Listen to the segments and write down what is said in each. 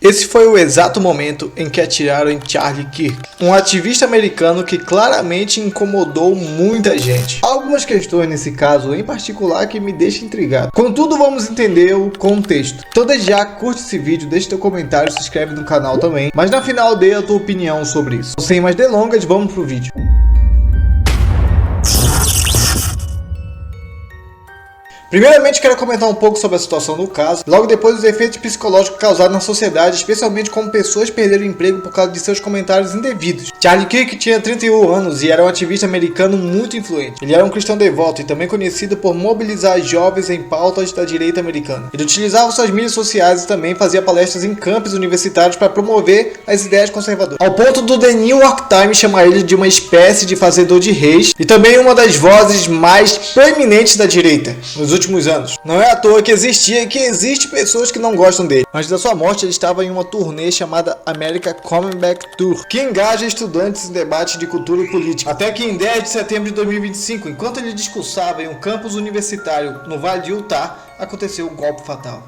Esse foi o exato momento em que atiraram em Charlie Kirk, um ativista americano que claramente incomodou muita gente. Há algumas questões nesse caso em particular que me deixam intrigado. Contudo, vamos entender o contexto. Então desde já, curte esse vídeo, deixa teu comentário, se inscreve no canal também, mas na final dê a tua opinião sobre isso. Sem mais delongas, vamos pro vídeo. Primeiramente, quero comentar um pouco sobre a situação do caso, logo depois dos efeitos psicológicos causados na sociedade, especialmente como pessoas perderam o emprego por causa de seus comentários indevidos. Charlie Kirk tinha 31 anos e era um ativista americano muito influente. Ele era um cristão devoto e também conhecido por mobilizar jovens em pautas da direita americana. Ele utilizava suas mídias sociais e também fazia palestras em campos universitários para promover as ideias conservadoras, ao ponto do The New York Times chamar ele de uma espécie de fazedor de reis e também uma das vozes mais proeminentes da direita nos últimos anos. Não é à toa que existia e que existe pessoas que não gostam dele. Antes da sua morte, ele estava em uma turnê chamada America Coming Back Tour, que engaja estudantes em debates de cultura e política. Até que em 10 de setembro de 2025, enquanto ele discursava em um campus universitário no Vale de Utah, aconteceu o golpe fatal.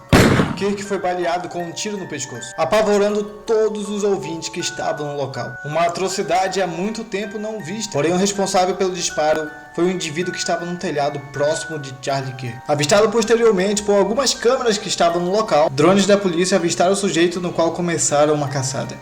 Kirk foi baleado com um tiro no pescoço, apavorando todos os ouvintes que estavam no local. Uma atrocidade há muito tempo não vista. Porém, o responsável pelo disparo foi um indivíduo que estava no telhado próximo de Charlie Kirk. Avistado posteriormente por algumas câmeras que estavam no local, drones da polícia avistaram o sujeito, no qual começaram uma caçada.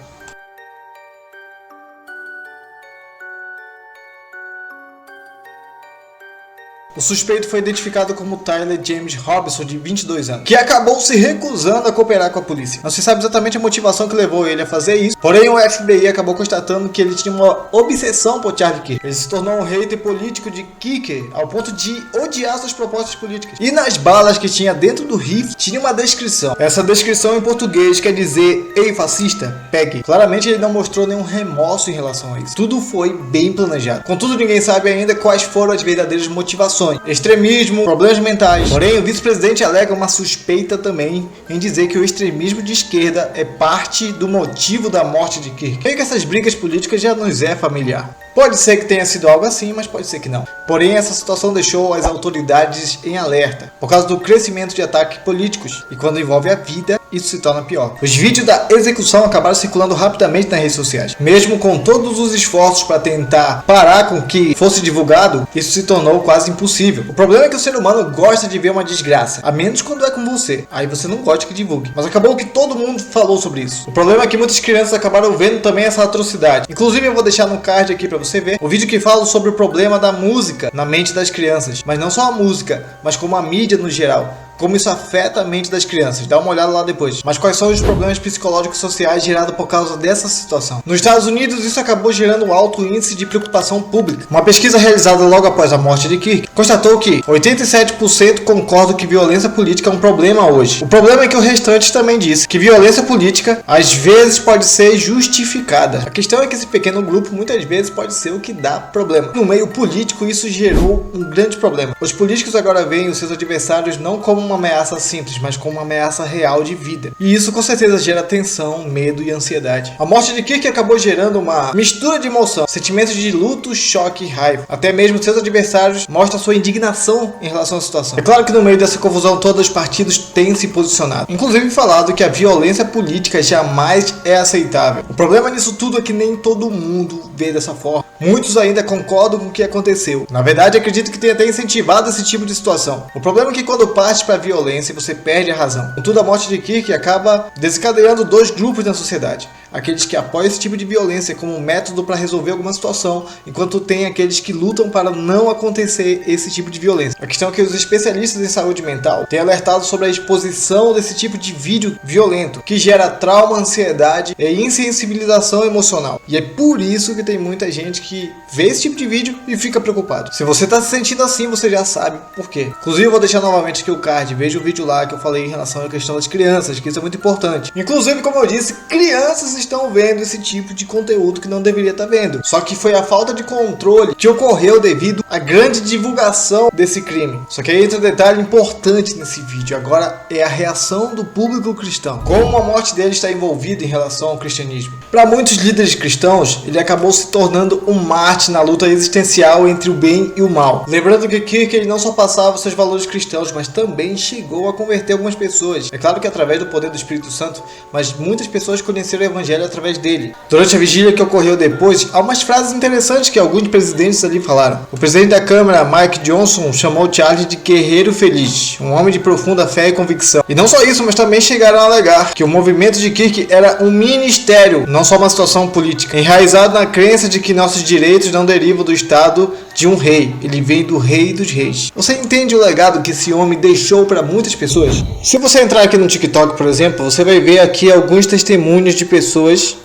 O suspeito foi identificado como Tyler James Robinson, de 22 anos, que acabou se recusando a cooperar com a polícia. Não se sabe exatamente a motivação que levou ele a fazer isso, porém o FBI acabou constatando que ele tinha uma obsessão por Charlie Kirk. Ele se tornou um hater político de Kirk, ao ponto de odiar suas propostas políticas. E nas balas que tinha dentro do rifle, tinha uma descrição. Essa descrição em português quer dizer: "Ei, fascista, pegue". Claramente ele não mostrou nenhum remorso em relação a isso. Tudo foi bem planejado. Contudo, ninguém sabe ainda quais foram as verdadeiras motivações. Extremismo, problemas mentais. Porém, o vice-presidente alega uma suspeita também em dizer que o extremismo de esquerda é parte do motivo da morte de Kirk. Creio que essas brigas políticas já nos é familiar. Pode ser que tenha sido algo assim, mas pode ser que não. Porém, essa situação deixou as autoridades em alerta, por causa do crescimento de ataques políticos, e quando envolve a vida, isso se torna pior. Os vídeos da execução acabaram circulando rapidamente nas redes sociais. Mesmo com todos os esforços para tentar parar com que fosse divulgado, isso se tornou quase impossível. O problema é que o ser humano gosta de ver uma desgraça, a menos quando é com você. Aí você não gosta que divulgue. Mas acabou que todo mundo falou sobre isso. O problema é que muitas crianças acabaram vendo também essa atrocidade. Inclusive, eu vou deixar no card aqui para você ver o vídeo que fala sobre o problema da música na mente das crianças, mas não só a música, mas como a mídia no geral, como isso afeta a mente das crianças. Dá uma olhada lá depois. Mas quais são os problemas psicológicos e sociais gerados por causa dessa situação? Nos Estados Unidos, isso acabou gerando um alto índice de preocupação pública. Uma pesquisa realizada logo após a morte de Kirk constatou que 87% concordam que violência política é um problema hoje. O problema é que o restante também disse que violência política às vezes pode ser justificada. A questão é que esse pequeno grupo muitas vezes pode ser o que dá problema. No meio político, isso gerou um grande problema. Os políticos agora veem os seus adversários não como uma ameaça simples, mas como uma ameaça real de vida. E isso com certeza gera tensão, medo e ansiedade. A morte de Kirk acabou gerando uma mistura de emoção, sentimentos de luto, choque e raiva. Até mesmo seus adversários mostram sua indignação em relação à situação. É claro que no meio dessa confusão todos os partidos têm se posicionado, inclusive falado que a violência política jamais é aceitável. O problema nisso tudo é que nem todo mundo vê dessa forma. Muitos ainda concordam com o que aconteceu. Na verdade, acredito que tenha até incentivado esse tipo de situação. O problema é que quando parte para a violência, você perde a razão. Contudo, a morte de Kirk acaba desencadeando dois grupos na sociedade. Aqueles que apoiam esse tipo de violência como um método para resolver alguma situação, enquanto tem aqueles que lutam para não acontecer esse tipo de violência. A questão é que os especialistas em saúde mental têm alertado sobre a exposição desse tipo de vídeo violento, que gera trauma, ansiedade e insensibilização emocional. E é por isso que tem muita gente que vê esse tipo de vídeo e fica preocupado. Se você está se sentindo assim, você já sabe por quê. Inclusive, eu vou deixar novamente aqui o card. Veja o vídeo lá que eu falei em relação à questão das crianças, que isso é muito importante. Inclusive, como eu disse, crianças estão vendo esse tipo de conteúdo que não deveria estar vendo. Só que foi a falta de controle que ocorreu devido à grande divulgação desse crime. Só que aí entra um detalhe importante nesse vídeo. Agora é a reação do público cristão. Como a morte dele está envolvida em relação ao cristianismo. Para muitos líderes cristãos, ele acabou se tornando um mártir na luta existencial entre o bem e o mal. Lembrando que Kirk ele não só passava seus valores cristãos, mas também chegou a converter algumas pessoas. É claro que através do poder do Espírito Santo, mas muitas pessoas conheceram o evangelho através dele. Durante a vigília que ocorreu depois, há umas frases interessantes que alguns presidentes ali falaram. O presidente da Câmara, Mike Johnson, chamou Charlie de guerreiro feliz, um homem de profunda fé e convicção. E não só isso, mas também chegaram a alegar que o movimento de Kirk era um ministério, não só uma situação política, enraizado na crença de que nossos direitos não derivam do Estado de um rei, ele vem do Rei dos Reis. Você entende o legado que esse homem deixou para muitas pessoas? Se você entrar aqui no TikTok, por exemplo, você vai ver aqui alguns testemunhos de pessoas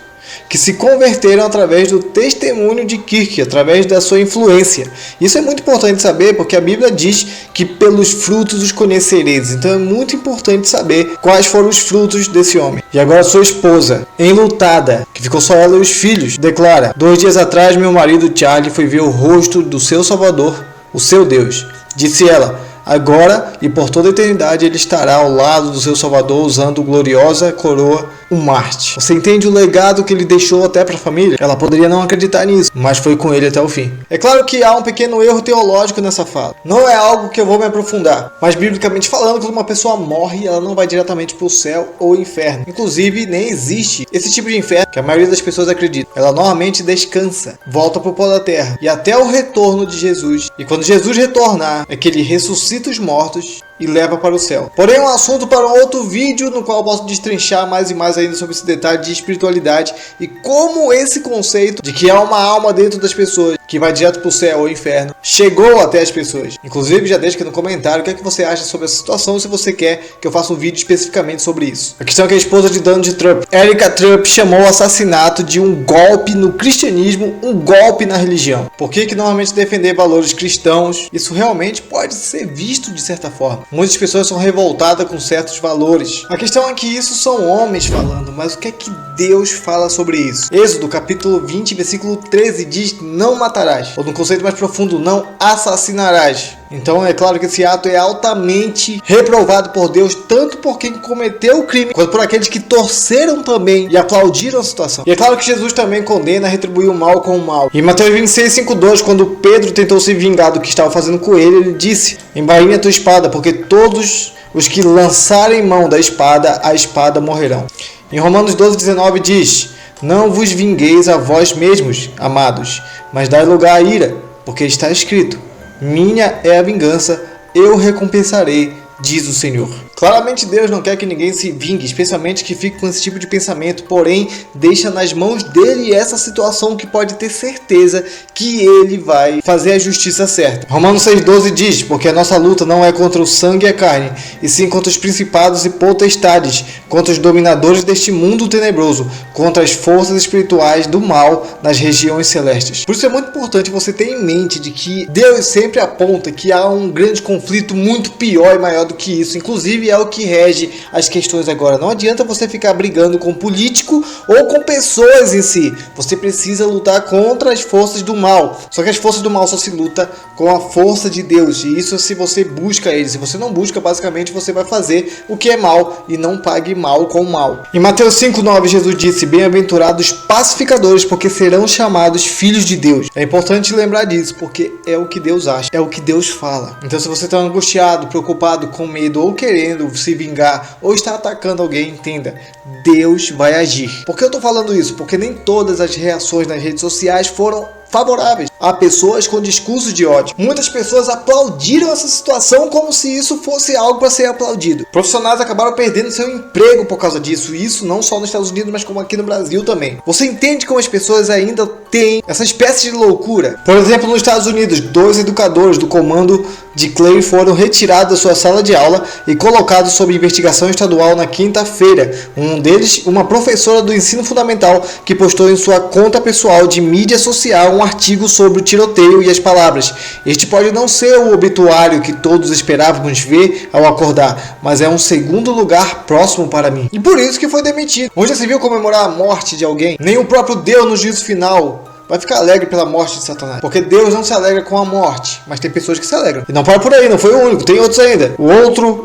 que se converteram através do testemunho de Kirk, através da sua influência. Isso é muito importante saber, porque a Bíblia diz que pelos frutos os conhecereis. Então é muito importante saber quais foram os frutos desse homem. E agora sua esposa, enlutada, que ficou só ela e os filhos, declara: 2 dias atrás meu marido Charlie foi ver o rosto do seu Salvador, o seu Deus. Disse ela: agora e por toda a eternidade ele estará ao lado do seu Salvador usando gloriosa coroa, um mártir. Você entende o legado que ele deixou até para a família? Ela poderia não acreditar nisso, mas foi com ele até o fim. É claro que há um pequeno erro teológico nessa fala. Não é algo que eu vou me aprofundar, mas biblicamente falando, quando uma pessoa morre, ela não vai diretamente para o céu ou inferno. Inclusive, nem existe esse tipo de inferno que a maioria das pessoas acredita. Ela normalmente descansa, volta para o pó da terra e até o retorno de Jesus. E quando Jesus retornar, é que ele ressuscita os mortos e leva para o céu. Porém, é um assunto para um outro vídeo, no qual eu posso destrinchar mais e mais ainda sobre esse detalhe de espiritualidade e como esse conceito de que há uma alma dentro das pessoas que vai direto para o céu ou inferno chegou até as pessoas. Inclusive, já deixa aqui no comentário o que é que você acha sobre essa situação, se você quer que eu faça um vídeo especificamente sobre isso. A questão é que a esposa de Donald Trump, Erica Trump, chamou o assassinato de um golpe no cristianismo, um golpe na religião. Por que normalmente defender valores cristãos, isso realmente pode ser visto de certa forma. Muitas pessoas são revoltadas com certos valores. A questão é que isso são homens falando, mas o que é que Deus fala sobre isso? Êxodo capítulo 20, versículo 13 diz: não matarás. Ou no conceito mais profundo, não assassinarás. Então é claro que esse ato é altamente reprovado por Deus, tanto por quem cometeu o crime, quanto por aqueles que torceram também e aplaudiram a situação. E é claro que Jesus também condena a retribuir o mal com o mal. Em Mateus 26, 5:2, quando Pedro tentou se vingar do que estava fazendo com ele disse: embainhe a tua espada, porque todos os que lançarem mão da espada, a espada morrerão. Em Romanos 12:19 diz: não vos vingueis a vós mesmos, amados, mas dai lugar à ira, porque está escrito: minha é a vingança, eu recompensarei, diz o Senhor. Claramente Deus não quer que ninguém se vingue, especialmente que fique com esse tipo de pensamento, porém deixa nas mãos dele essa situação que pode ter certeza que ele vai fazer a justiça certa. Romanos 6,12 diz: porque a nossa luta não é contra o sangue e a carne, e sim contra os principados e potestades, contra os dominadores deste mundo tenebroso, contra as forças espirituais do mal nas regiões celestes. Por isso é muito importante você ter em mente de que Deus sempre aponta que há um grande conflito muito pior e maior do que isso, inclusive é o que rege as questões agora. Não adianta você ficar brigando com político ou com pessoas em si. Você precisa lutar contra as forças do mal. Só que as forças do mal só se luta com a força de Deus. E isso se você busca ele. Se você não busca, basicamente você vai fazer o que é mal e não pague mal com mal. Em Mateus 5,9 Jesus disse: bem-aventurados pacificadores, porque serão chamados filhos de Deus. É importante lembrar disso, porque é o que Deus acha, é o que Deus fala. Então se você está angustiado, preocupado, com medo ou querendo se vingar ou está atacando alguém, entenda, Deus vai agir. Por que eu estou falando isso? Porque nem todas as reações nas redes sociais foram favoráveis. Há pessoas com discursos de ódio. Muitas pessoas aplaudiram essa situação como se isso fosse algo para ser aplaudido. Profissionais acabaram perdendo seu emprego por causa disso. E isso não só nos Estados Unidos, mas como aqui no Brasil também. Você entende como as pessoas ainda têm essa espécie de loucura? Por exemplo, nos Estados Unidos, 2 educadores do comando de Clay foram retirados da sua sala de aula e colocados sob investigação estadual na quinta-feira. Um deles, uma professora do ensino fundamental, que postou em sua conta pessoal de mídia social um artigo sobre sobre o tiroteio e as palavras: este pode não ser o obituário que todos esperávamos ver ao acordar, mas é um segundo lugar próximo para mim. E por isso que foi demitido. Onde já se viu comemorar a morte de alguém? Nem o próprio Deus no juízo final vai ficar alegre pela morte de Satanás. Porque Deus não se alegra com a morte, mas tem pessoas que se alegram. E não para por aí, não foi o único, tem outros ainda.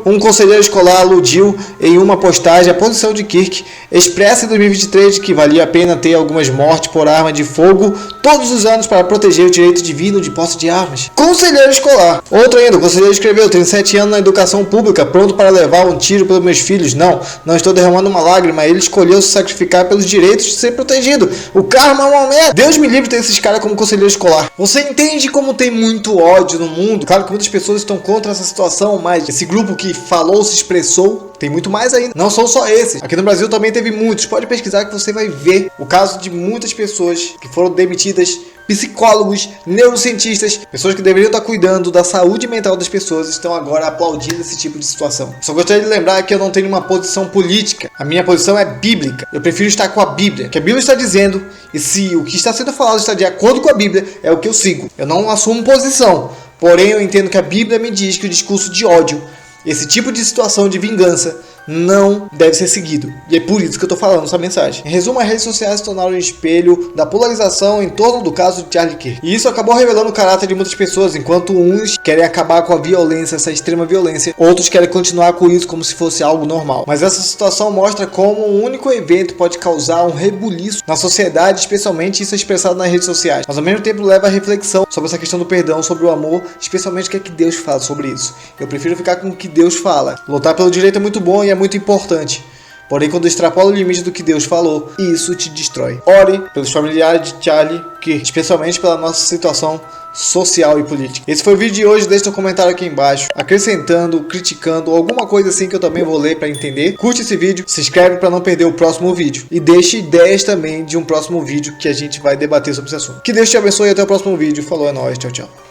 Um conselheiro escolar aludiu em uma postagem a posição de Kirk, expressa em 2023 de que valia a pena ter algumas mortes por arma de fogo todos os anos para proteger o direito divino de posse de armas. Conselheiro escolar. Outro ainda, o conselheiro escreveu: 37 anos na educação pública, pronto para levar um tiro pelos meus filhos. Não estou derramando uma lágrima, ele escolheu se sacrificar pelos direitos de ser protegido. O karma é uma merda. Deus me livre de ter esses caras como conselheiro escolar. Você entende como tem muito ódio no mundo? Claro que muitas pessoas estão contra essa situação, mas esse grupo que falou, se expressou, tem muito mais ainda. Não são só esses. Aqui no Brasil também teve muitos. Pode pesquisar que você vai ver o caso de muitas pessoas que foram demitidas, psicólogos, neurocientistas, pessoas que deveriam estar cuidando da saúde mental das pessoas, estão agora aplaudindo esse tipo de situação. Só gostaria de lembrar que eu não tenho uma posição política. A minha posição é bíblica. Eu prefiro estar com a Bíblia, que a Bíblia está dizendo, e se o que está sendo falado está de acordo com a Bíblia, é o que eu sigo. Eu não assumo posição, porém eu entendo que a Bíblia me diz que o discurso de ódio, esse tipo de situação de vingança, não deve ser seguido. E é por isso que eu estou falando essa mensagem. Em resumo, as redes sociais se tornaram um espelho da polarização em torno do caso de Charlie Kirk. E isso acabou revelando o caráter de muitas pessoas. Enquanto uns querem acabar com a violência, essa extrema violência, outros querem continuar com isso como se fosse algo normal. Mas essa situação mostra como um único evento pode causar um rebuliço na sociedade, especialmente isso é expressado nas redes sociais. Mas ao mesmo tempo leva a reflexão sobre essa questão do perdão, sobre o amor, especialmente o que é que Deus fala sobre isso. Eu prefiro ficar com o que Deus fala. Lutar pelo direito é muito bom e é muito importante. Porém, quando extrapola o limite do que Deus falou, isso te destrói. Ore pelos familiares de Charlie Kirk, especialmente pela nossa situação social e política. Esse foi o vídeo de hoje. Deixa seu comentário aqui embaixo, acrescentando, criticando, alguma coisa assim que eu também vou ler para entender. Curte esse vídeo, se inscreve para não perder o próximo vídeo. E deixe ideias também de um próximo vídeo que a gente vai debater sobre esse assunto. Que Deus te abençoe e até o próximo vídeo. Falou, é nóis, tchau, tchau.